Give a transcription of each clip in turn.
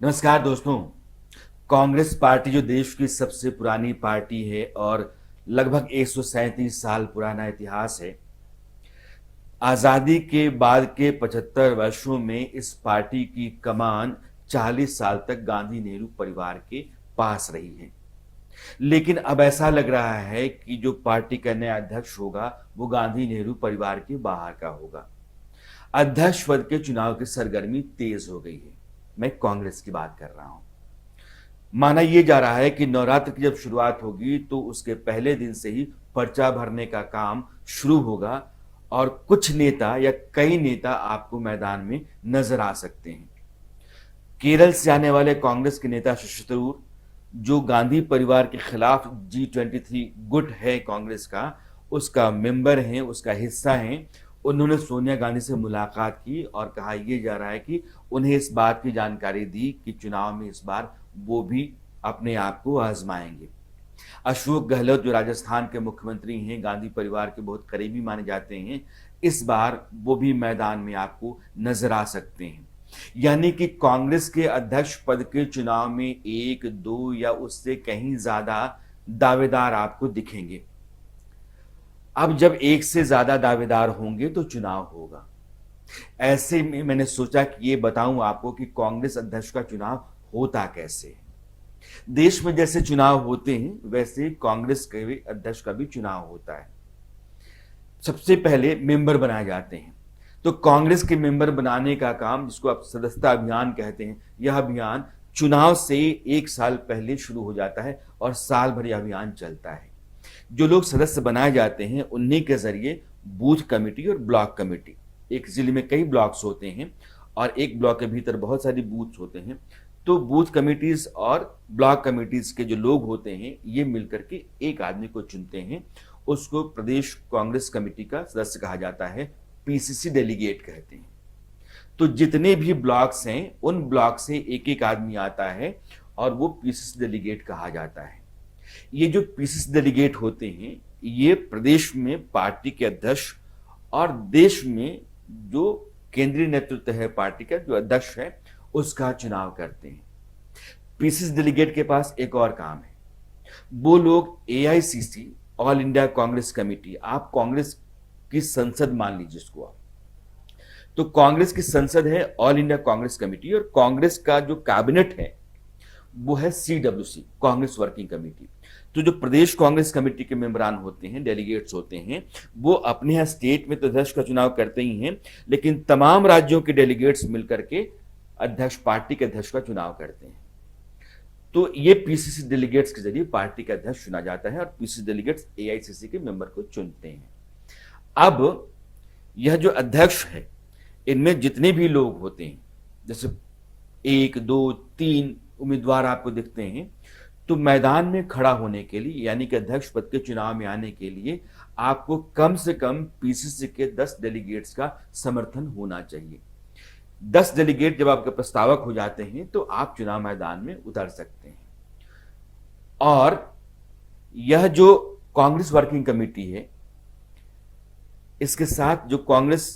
नमस्कार दोस्तों। कांग्रेस पार्टी जो देश की सबसे पुरानी पार्टी है और लगभग 137 साल पुराना इतिहास है। आज़ादी के बाद के 75 वर्षों में इस पार्टी की कमान 40 साल तक गांधी नेहरू परिवार के पास रही है। लेकिन अब ऐसा लग रहा है कि जो पार्टी का नया अध्यक्ष होगा वो गांधी नेहरू परिवार के बाहर का होगा। अध्यक्ष पद के चुनाव की सरगर्मी तेज हो गई है। मैं कांग्रेस की बात कर रहा हूं। माना यह जा रहा है कि नवरात्र की जब शुरुआत होगी तो उसके पहले दिन से ही पर्चा भरने का काम शुरू होगा और कुछ नेता या कई नेता आपको मैदान में नजर आ सकते हैं। केरल से आने वाले कांग्रेस के नेता शशि थरूर, जो गांधी परिवार के खिलाफ G23 गुट है कांग्रेस का, उसका मेंबर हैं, उसका हिस्सा हैं। उन्होंने सोनिया गांधी से मुलाकात की और कहा यह जा रहा है कि उन्हें इस बात की जानकारी दी कि चुनाव में इस बार वो भी अपने आप को आजमाएंगे। अशोक गहलोत जो राजस्थान के मुख्यमंत्री हैं, गांधी परिवार के बहुत करीबी माने जाते हैं, इस बार वो भी मैदान में आपको नजर आ सकते हैं। यानी कि कांग्रेस के अध्यक्ष पद के चुनाव में एक, दो या उससे कहीं ज्यादा दावेदार आपको दिखेंगे। अब जब एक से ज्यादा दावेदार होंगे तो चुनाव होगा। ऐसे में मैंने सोचा कि ये बताऊं आपको कि कांग्रेस अध्यक्ष का चुनाव होता कैसे है। देश में जैसे चुनाव होते हैं वैसे कांग्रेस के अध्यक्ष का भी चुनाव होता है। सबसे पहले मेंबर बनाए जाते हैं। तो कांग्रेस के मेंबर बनाने का काम, जिसको आप सदस्यता अभियान कहते हैं, यह अभियान चुनाव से एक साल पहले शुरू हो जाता है और साल भर यह अभियान चलता है। जो लोग सदस्य बनाए जाते हैं उन्हीं के जरिए बूथ कमेटी और ब्लॉक कमेटी, एक जिले में कई ब्लॉक्स होते हैं और एक ब्लॉक के भीतर बहुत सारी बूथ्स होते हैं, तो बूथ कमेटीज और ब्लॉक कमेटीज के जो लोग होते हैं ये मिलकर के एक आदमी को चुनते हैं। उसको प्रदेश कांग्रेस कमेटी का सदस्य कहा जाता है, पीसीसी डेलीगेट कहते हैं। तो जितने भी ब्लॉक्स हैं उन ब्लॉक से एक एक आदमी आता है और वो पीसीसी डेलीगेट कहा जाता है। ये जो पीसीसी डेलीगेट होते हैं ये प्रदेश में पार्टी के अध्यक्ष और देश में जो केंद्रीय नेतृत्व है पार्टी का, जो अध्यक्ष है, उसका चुनाव करते हैं। पीसीसी डेलीगेट के पास एक और काम है। वो लोग AICC, all India Congress committee, आप कांग्रेस की संसद मान लीजिए इसको आप, तो कांग्रेस की संसद है ऑल इंडिया कांग्रेस कमेटी और कांग्रेस का जो कैबिनेट है वो है सीडब्ल्यूसी, कांग्रेस वर्किंग कमेटी। तो जो प्रदेश कांग्रेस कमेटी के मेंबरान होते हैं, डेलीगेट्स होते हैं, वो अपने यहाँ स्टेट में तो अध्यक्ष का चुनाव करते ही हैं, लेकिन तमाम राज्यों के डेलीगेट्स मिलकर के अध्यक्ष, पार्टी के अध्यक्ष का चुनाव करते हैं। तो ये पीसीसी डेलीगेट्स के जरिए पार्टी का अध्यक्ष चुना जाता है और पीसीसी डेलीगेट्स एआईसीसी के मेंबर को चुनते हैं। अब यह जो अध्यक्ष है इनमें जितने भी लोग होते हैं, जैसे एक, दो, तीन उम्मीदवार आपको दिखते हैं, तो मैदान में खड़ा होने के लिए, यानी कि अध्यक्ष पद के चुनाव में आने के लिए आपको कम से कम पीसीसी के 10 डेलीगेट्स का समर्थन होना चाहिए। 10 डेलीगेट जब आपके प्रस्तावक हो जाते हैं तो आप चुनाव मैदान में उतर सकते हैं। और यह जो कांग्रेस वर्किंग कमेटी है, इसके साथ जो कांग्रेस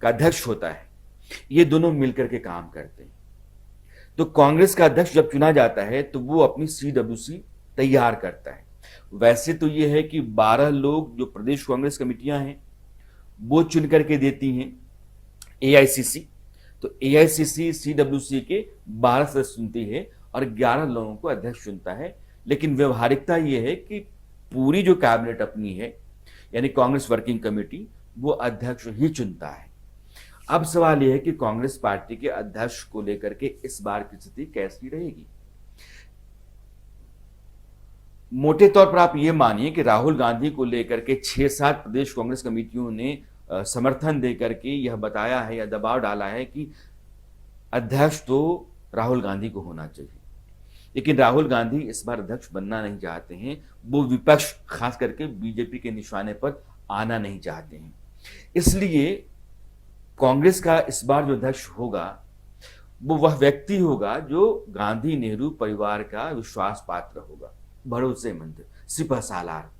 का अध्यक्ष होता है, ये दोनों मिलकर के काम करते हैं। तो कांग्रेस का अध्यक्ष जब चुना जाता है तो वो अपनी सीडब्ल्यूसी तैयार करता है। वैसे तो ये है कि 12 लोग जो प्रदेश कांग्रेस कमेटियां हैं वो चुन करके देती हैं एआईसीसी, तो एआईसीसी सीडब्ल्यूसी के 12 सदस्य चुनती है और 11 लोगों को अध्यक्ष चुनता है। लेकिन व्यवहारिकता यह है कि पूरी जो कैबिनेट अपनी है, यानी कांग्रेस वर्किंग कमेटी, वो अध्यक्ष ही चुनता है। अब सवाल यह है कि कांग्रेस पार्टी के अध्यक्ष को लेकर के इस बार की स्थिति कैसी रहेगी। मोटे तौर पर आप ये मानिए कि राहुल गांधी को लेकर के 6-7 प्रदेश कांग्रेस कमेटियों ने समर्थन देकर के यह बताया है या दबाव डाला है कि अध्यक्ष तो राहुल गांधी को होना चाहिए। लेकिन राहुल गांधी इस बार अध्यक्ष बनना नहीं चाहते हैं। वो विपक्ष, खास करके बीजेपी के निशाने पर आना नहीं चाहते हैं। इसलिए कांग्रेस का इस बार जो अध्यक्ष होगा वो वह व्यक्ति होगा जो गांधी नेहरू परिवार का विश्वास पात्र होगा, भरोसेमंद, सिपहसालार।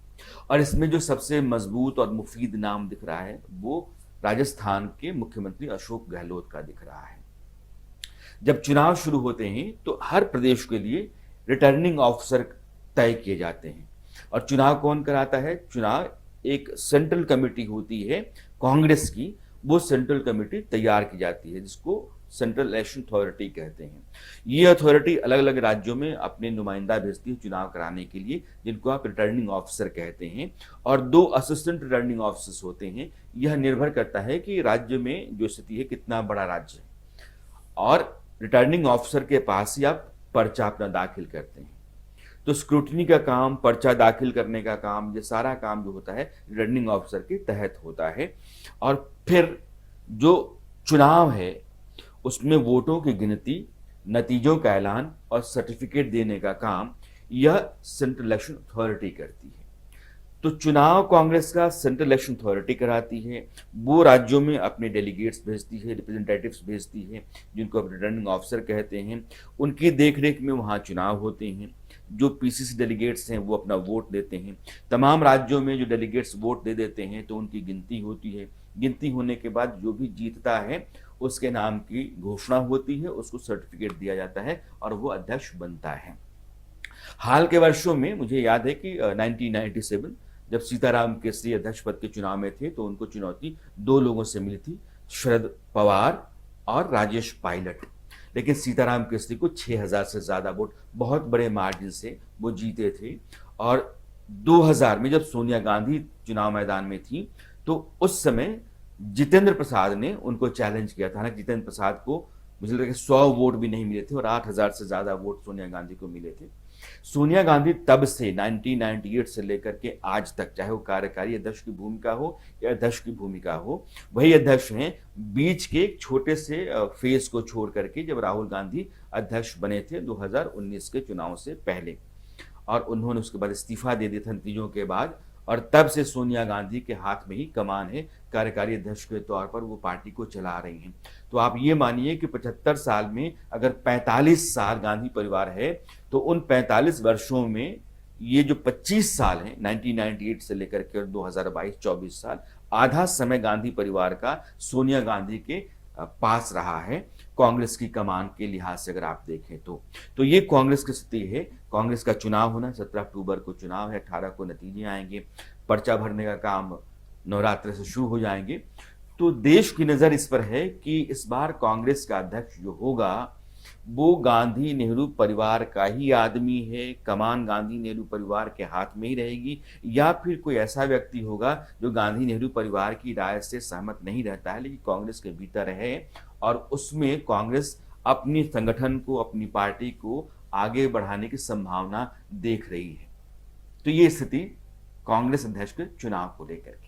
और इसमें जो सबसे मजबूत और मुफीद नाम दिख रहा है वो राजस्थान के मुख्यमंत्री अशोक गहलोत का दिख रहा है। जब चुनाव शुरू होते हैं तो हर प्रदेश के लिए रिटर्निंग ऑफिसर तय किए जाते हैं। और चुनाव कौन कराता है? चुनाव एक सेंट्रल कमेटी होती है कांग्रेस की, वो सेंट्रल कमेटी तैयार की जाती है जिसको सेंट्रल इलेक्शन अथॉरिटी कहते हैं। ये अथॉरिटी अलग अलग राज्यों में अपने नुमाइंदा भेजती है चुनाव कराने के लिए, जिनको आप रिटर्निंग ऑफिसर कहते हैं। और 2 असिस्टेंट रिटर्निंग ऑफिसर्स होते हैं। यह निर्भर करता है कि राज्य में जो स्थिति है कितना बड़ा राज्य है, और रिटर्निंग ऑफिसर के पास ही आप पर्चा अपना दाखिल करते हैं। तो स्क्रूटनी का काम, पर्चा दाखिल करने का काम, ये सारा काम जो होता है रिटर्निंग ऑफिसर के तहत होता है। और फिर जो चुनाव है उसमें वोटों की गिनती, नतीजों का ऐलान और सर्टिफिकेट देने का काम यह सेंट्रल इलेक्शन अथॉरिटी करती है। तो चुनाव कांग्रेस का सेंट्रल इलेक्शन अथॉरिटी कराती है। वो राज्यों में अपने डेलीगेट्स भेजती है, रिप्रेजेंटेटिव्स भेजती है, जिनको अब रिटर्निंग ऑफिसर कहते हैं। उनकी देखरेख में वहाँ चुनाव होते हैं। जो पीसीसी डेलीगेट्स हैं वो अपना वोट देते हैं। तमाम राज्यों में जो डेलीगेट्स वोट दे देते हैं तो उनकी गिनती होती है। गिनती होने के बाद जो भी जीतता है उसके नाम की घोषणा होती है, उसको सर्टिफिकेट दिया जाता है और वो अध्यक्ष बनता है। हाल के वर्षों में मुझे याद है कि 1997 जब सीताराम केसरी अध्यक्ष पद के चुनाव में थे तो उनको चुनौती 2 लोगों से मिली थी, शरद पवार और राजेश पायलट। लेकिन सीताराम केसरी को 6000 से ज़्यादा वोट, बहुत बड़े मार्जिन से वो जीते थे। और 2000 में जब सोनिया गांधी चुनाव मैदान में थी तो उस समय जितेंद्र प्रसाद ने उनको चैलेंज किया था। हालांकि जितेंद्र प्रसाद को मुझे लगता है 100 वोट भी नहीं मिले थे और 8000 से ज़्यादा वोट सोनिया गांधी को मिले थे। सोनिया गांधी तब से 1998 से लेकर के आज तक, चाहे वो कार्यकारी अध्यक्ष की भूमिका हो या अध्यक्ष की भूमिका हो, वही अध्यक्ष हैं। बीच के एक छोटे से फेज को छोड़ करके जब राहुल गांधी अध्यक्ष बने थे 2019 के चुनाव से पहले, और उन्होंने उसके बाद इस्तीफा दे दिया था नतीजों के बाद, और तब से सोनिया गांधी के हाथ में ही कमान है। कार्यकारी अध्यक्ष के तौर पर वो पार्टी को चला रही हैं। तो आप ये मानिए कि 75 साल में अगर 45 साल गांधी परिवार है तो उन 45 वर्षों में ये जो 25 साल हैं 1998 से लेकर के 2022-24 साल, आधा समय गांधी परिवार का सोनिया गांधी के पास रहा है कांग्रेस की कमान के लिहाज से अगर आप देखें तो ये कांग्रेस की स्थिति है। कांग्रेस का चुनाव होना, 17 अक्टूबर को चुनाव है, 18 को नतीजे आएंगे, पर्चा भरने का काम नवरात्र से शुरू हो जाएंगे। तो देश की नज़र इस पर है कि इस बार कांग्रेस का अध्यक्ष जो होगा वो गांधी नेहरू परिवार का ही आदमी है, कमान गांधी नेहरू परिवार के हाथ में ही रहेगी, या फिर कोई ऐसा व्यक्ति होगा जो गांधी नेहरू परिवार की राय से सहमत नहीं रहता है लेकिन कांग्रेस के भीतर है और उसमें कांग्रेस अपनी संगठन को, अपनी पार्टी को आगे बढ़ाने की संभावना देख रही है। तो ये स्थिति कांग्रेस अध्यक्ष के चुनाव को लेकर के